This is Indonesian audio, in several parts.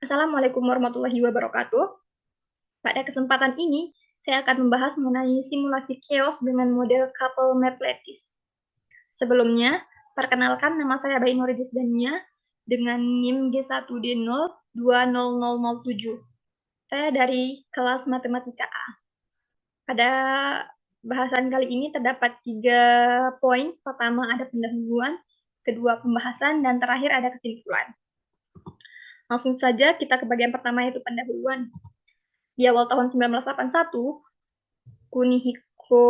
Assalamualaikum warahmatullahi wabarakatuh. Pada kesempatan ini, saya akan membahas mengenai simulasi chaos dengan model couple map lattice. Sebelumnya, perkenalkan nama saya Bayi Noridis Dania dengan NIM G1D020007. Saya dari kelas Matematika A. Pada bahasan kali ini terdapat 3 poin. Pertama ada pendahuluan, kedua pembahasan, dan terakhir ada kesimpulan. Langsung saja kita ke bagian pertama, yaitu pendahuluan. Di awal tahun 1981, Kunihiko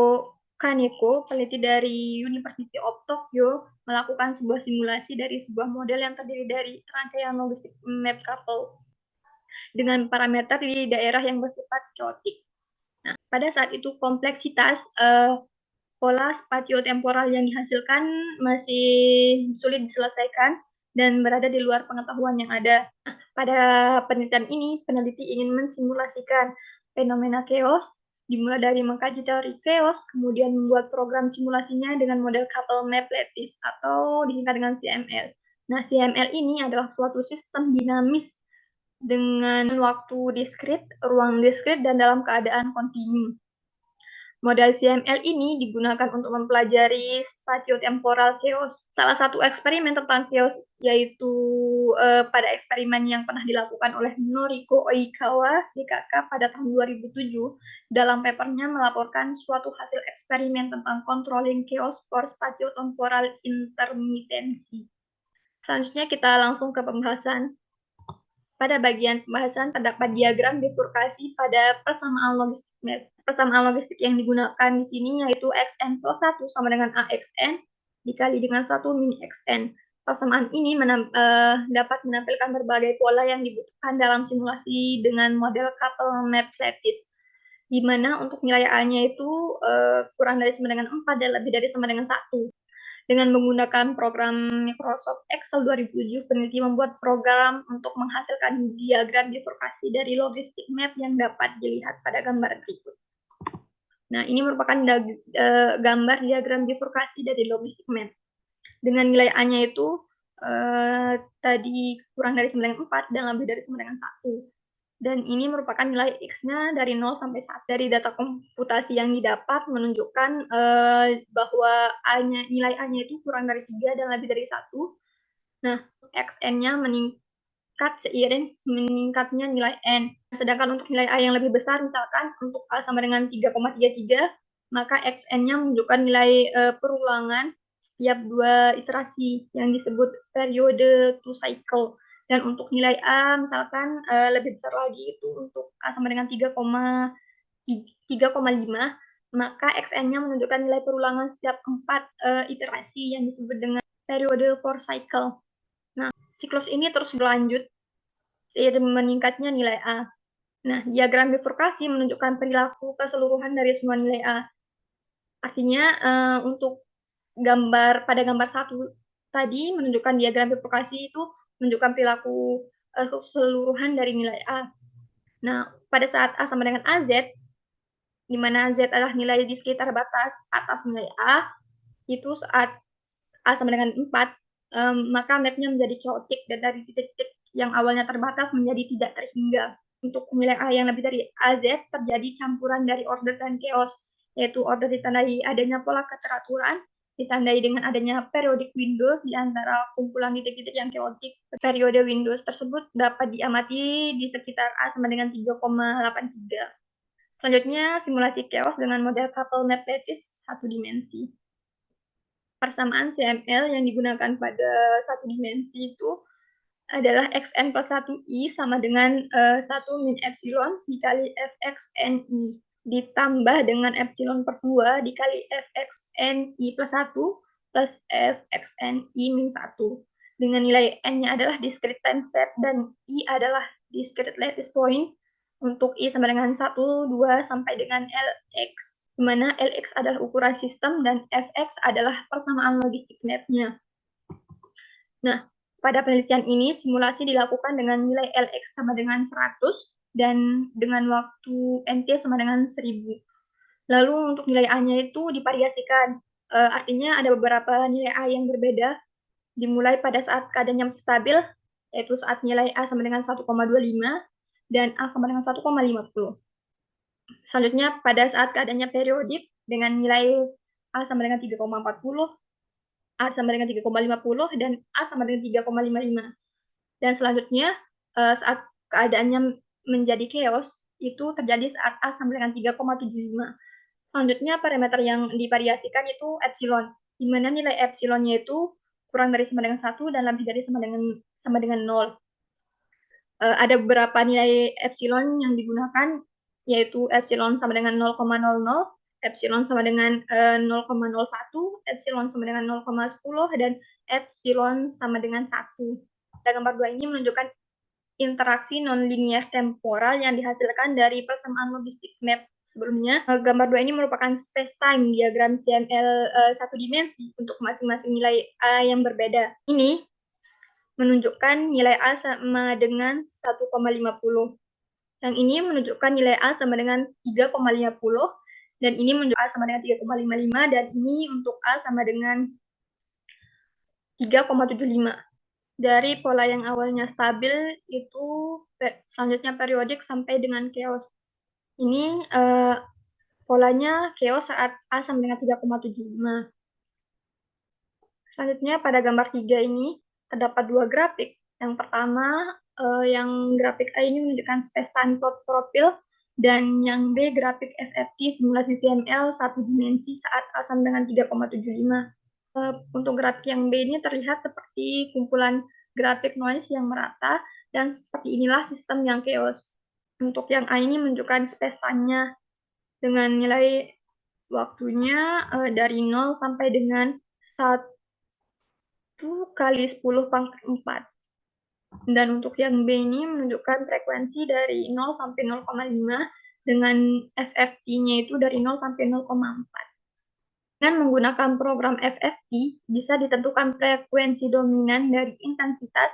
Kaneko, peneliti dari University of Tokyo, melakukan sebuah simulasi dari sebuah model yang terdiri dari rangkaian logistik map couple dengan parameter di daerah yang bersifat chaotic. Nah, pada saat itu kompleksitas pola spatiotemporal yang dihasilkan masih sulit diselesaikan dan berada di luar pengetahuan yang ada. Nah, pada penelitian ini, peneliti ingin mensimulasikan fenomena chaos, dimulai dari mengkaji teori chaos, kemudian membuat program simulasinya dengan model couple map lattice atau disingkat dengan CML. Nah, CML ini adalah suatu sistem dinamis dengan waktu diskrit, ruang diskrit, dan dalam keadaan kontinu. Model CML ini digunakan untuk mempelajari spatiotemporal chaos. Salah satu eksperimen tentang chaos yaitu pada eksperimen yang pernah dilakukan oleh Noriko Oikawa DKK pada tahun 2007. Dalam papernya melaporkan suatu hasil eksperimen tentang controlling chaos for spatiotemporal intermittency. Selanjutnya kita langsung ke pembahasan. Pada bagian pembahasan terdapat diagram bifurkasi pada persamaan logistik map. Persamaan logistik yang digunakan di sini yaitu xn plus 1 sama dengan axn dikali dengan 1 min xn. Persamaan ini dapat menampilkan berbagai pola yang dibutuhkan dalam simulasi dengan model couple map lattice, di mana untuk nilai A-nya itu kurang dari sama dengan 4 dan lebih dari sama dengan 1. Dengan menggunakan program Microsoft Excel 2007, peneliti membuat program untuk menghasilkan diagram bifurkasi dari logistik map yang dapat dilihat pada gambar berikut. Nah, ini merupakan gambar diagram bifurkasi dari logistik map. Dengan nilai A-nya itu tadi kurang dari sama dengan 4 dan lebih dari sama dengan 1. Dan ini merupakan nilai X-nya dari 0 sampai 1. Dari data komputasi yang didapat menunjukkan bahwa nilai A-nya itu kurang dari 3 dan lebih dari 1. Nah, Xn-nya meningkat seiring meningkatnya nilai N. Sedangkan untuk nilai A yang lebih besar, misalkan untuk A sama dengan 3,33, maka Xn-nya menunjukkan nilai perulangan setiap 2 iterasi yang disebut periode to cycle. Dan untuk nilai A misalkan lebih besar lagi, itu untuk A sama dengan 3,5, maka Xn-nya menunjukkan nilai perulangan setiap 4 iterasi yang disebut dengan periode for cycle. Nah, siklus ini terus berlanjut seiring meningkatnya nilai A. Nah, diagram bifurkasi menunjukkan perilaku keseluruhan dari semua nilai A. Artinya untuk pada gambar 1 tadi menunjukkan diagram bifurkasi itu menunjukkan perilaku keseluruhan dari nilai A. Nah, pada saat A sama dengan AZ, di mana Z adalah nilai di sekitar batas atas nilai A, itu saat A sama dengan 4, maka mapnya menjadi chaotic dan dari titik-titik yang awalnya terbatas menjadi tidak terhingga. Untuk nilai A yang lebih dari AZ, terjadi campuran dari order dan chaos, yaitu order ditandai adanya pola keteraturan, ditandai dengan adanya periodic windows di antara kumpulan titik-titik yang chaotic. Periode windows tersebut dapat diamati di sekitar A sama dengan 3,83. Selanjutnya, simulasi chaos dengan model couple map lattice 1 dimensi. Persamaan CML yang digunakan pada 1 dimensi itu adalah xn plus 1i sama dengan 1 min epsilon dikali fxni ditambah dengan epsilon per 2 dikali fxni plus 1 plus fxni min 1. Dengan nilai n-nya adalah discrete time step dan i adalah discrete lattice point. Untuk i sama dengan 1, 2, sampai dengan lx, di mana lx adalah ukuran sistem dan fx adalah persamaan logistik map-nya. Nah, pada penelitian ini, simulasi dilakukan dengan nilai Lx sama dengan 100 dan dengan waktu NT sama dengan 1000. Lalu untuk nilai A-nya itu divariasikan. Artinya ada beberapa nilai A yang berbeda, dimulai pada saat keadaannya stabil yaitu saat nilai A sama dengan 1,25 dan A sama dengan 1,50. Selanjutnya, pada saat keadaannya periodik dengan nilai A sama dengan 3,40, A sama dengan 3,50, dan A sama dengan 3,55. Dan selanjutnya, saat keadaannya menjadi chaos, itu terjadi saat A sama dengan 3,75. Selanjutnya, parameter yang divariasikan itu epsilon, di mana nilai epsilonnya itu kurang dari sama dengan 1 dan lebih dari sama dengan 0. Ada beberapa nilai epsilon yang digunakan, yaitu epsilon sama dengan 0,00, epsilon sama dengan 0,01, epsilon sama dengan 0,10, dan epsilon sama dengan 1. Pada gambar 2 ini menunjukkan interaksi nonlinear temporal yang dihasilkan dari persamaan logistik map sebelumnya. Gambar 2 ini merupakan space-time diagram CML satu dimensi untuk masing-masing nilai A yang berbeda. Ini menunjukkan nilai A sama dengan 1,50. Yang ini menunjukkan nilai A sama dengan 3,50, dan ini menunjukkan A sama dengan 3,55, dan ini untuk A sama dengan 3,75. Dari pola yang awalnya stabil itu selanjutnya periodik sampai dengan chaos. Ini polanya chaos saat A sama dengan 3,75. Selanjutnya pada gambar 3 ini terdapat dua grafik. Yang pertama, yang grafik A ini menunjukkan space-time plot profil, dan yang B grafik FFT simulasi CML satu dimensi saat A sama dengan 3,75. Untuk grafik yang B ini terlihat seperti kumpulan grafik noise yang merata, dan seperti inilah sistem yang chaos. Untuk yang A ini menunjukkan space-time-nya dengan nilai waktunya dari 0 sampai dengan 1 kali 10 pangkat 4. Dan untuk yang B ini menunjukkan frekuensi dari 0 sampai 0,5 dengan FFT-nya itu dari 0 sampai 0,4. Dengan menggunakan program FFT, bisa ditentukan frekuensi dominan dari intensitas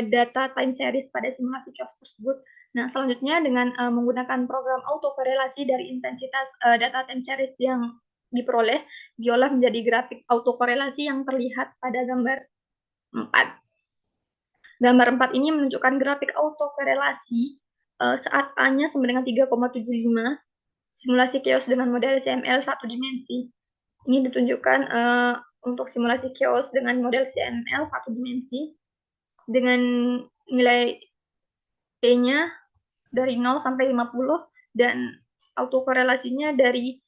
data time series pada simulasi chaos tersebut. Nah, selanjutnya dengan menggunakan program autokorelasi dari intensitas data time series yang diperoleh, diolah menjadi grafik autokorelasi yang terlihat pada gambar 4. Gambar 4 ini menunjukkan grafik autokorelasi saat A-nya sama dengan 3,75, simulasi chaos dengan model CML satu dimensi. Ini ditunjukkan untuk simulasi chaos dengan model CML satu dimensi dengan nilai T-nya dari 0 sampai 50 dan autokorelasinya dari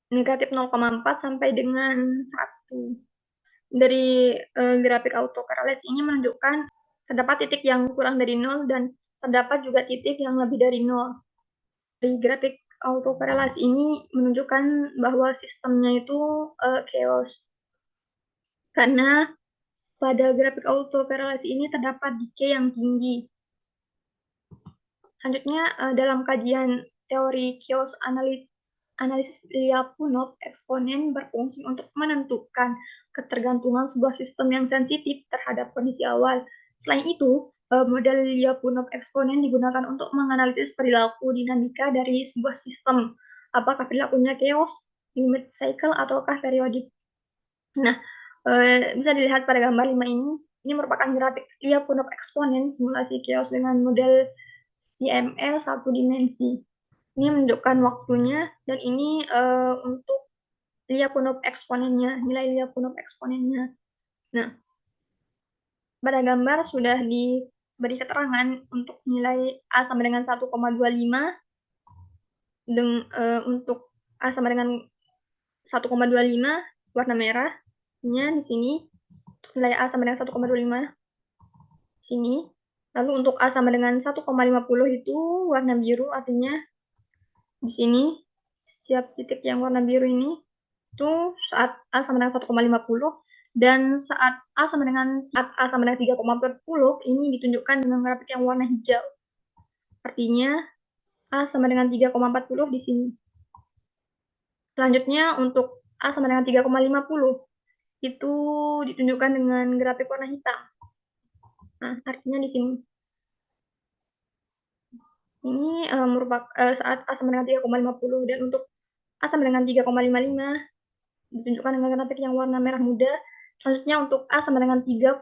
negatif 0,4 sampai dengan 1. Dari grafik autokorelasi ini menunjukkan terdapat titik yang kurang dari 0 dan terdapat juga titik yang lebih dari 0. Dari grafik autokorelasi ini menunjukkan bahwa sistemnya itu chaos. Karena pada grafik autokorelasi ini terdapat decay yang tinggi. Selanjutnya, dalam kajian teori chaos analisis Lyapunov eksponen berfungsi untuk menentukan ketergantungan sebuah sistem yang sensitif terhadap kondisi awal. Selain itu, model Lyapunov eksponen digunakan untuk menganalisis perilaku dinamika dari sebuah sistem. Apakah perilakunya chaos, limit cycle, ataukah periodik. Nah, bisa dilihat pada gambar 5 ini. Ini merupakan grafik Lyapunov eksponen simulasi chaos dengan model CML satu dimensi. Ini menunjukkan waktunya, dan ini untuk Lyapunov eksponennya, nilai Lyapunov eksponennya. Nah, pada gambar sudah diberi keterangan untuk nilai A sama dengan 1,25, untuk A sama dengan 1,25 warna merahnya di sini, nilai A sama dengan 1,25 di sini. Lalu untuk A sama dengan 1,50 itu warna biru, artinya di sini setiap titik yang warna biru ini itu saat A sama dengan 1,50, dan saat A sama dengan 3,40 ini ditunjukkan dengan grafik yang warna hijau. Artinya A sama dengan 3,40 di sini. Selanjutnya untuk A sama dengan 3,50 itu ditunjukkan dengan grafik warna hitam. Nah, artinya di sini. Ini merupakan saat A sama dengan 3,50, dan untuk A sama dengan 3,55 ditunjukkan dengan grafik yang warna merah muda. Selanjutnya untuk A sama dengan 3,75.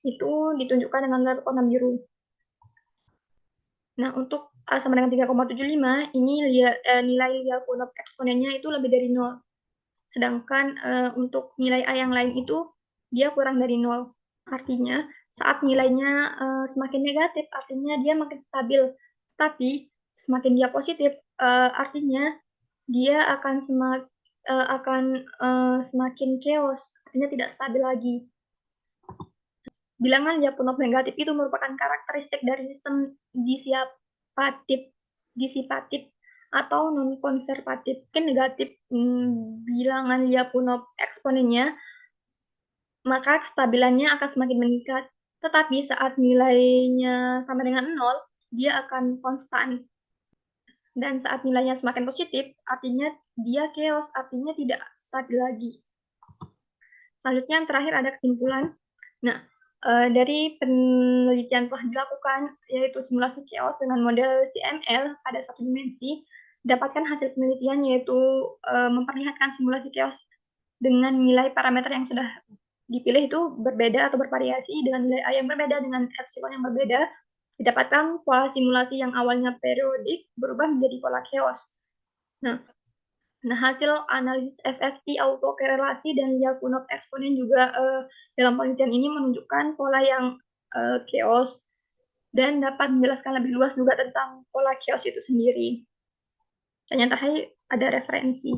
itu ditunjukkan dengan warna biru. Nah, untuk A sama dengan 3,75, ini nilai Lyapunov eksponennya itu lebih dari 0. Sedangkan untuk nilai A yang lain itu dia kurang dari 0. Artinya saat nilainya semakin negatif, artinya dia makin stabil. Tapi semakin dia positif, artinya dia akan semakin chaos, artinya tidak stabil lagi. Bilangan Lyapunov negatif itu merupakan karakteristik dari sistem disipatif atau non-konservatif. Negatif bilangan Lyapunov eksponennya, maka kestabilannya akan semakin meningkat. Tetapi saat nilainya sama dengan 0, dia akan konstan. Dan saat nilainya semakin positif, artinya dia chaos, artinya tidak stabil lagi. Selanjutnya yang terakhir ada kesimpulan. Nah, dari penelitian telah dilakukan, yaitu simulasi chaos dengan model CML pada satu dimensi, dapatkan hasil penelitian yaitu memperlihatkan simulasi chaos dengan nilai parameter yang sudah dipilih itu berbeda atau bervariasi dengan nilai A yang berbeda dengan epsilon yang berbeda, didapatkan pola simulasi yang awalnya periodik berubah menjadi pola chaos. Nah, hasil analisis FFT autokorelasi dan Lyapunov eksponen juga dalam penelitian ini menunjukkan pola yang chaos dan dapat menjelaskan lebih luas juga tentang pola chaos itu sendiri. Dan yang terakhir ada referensi.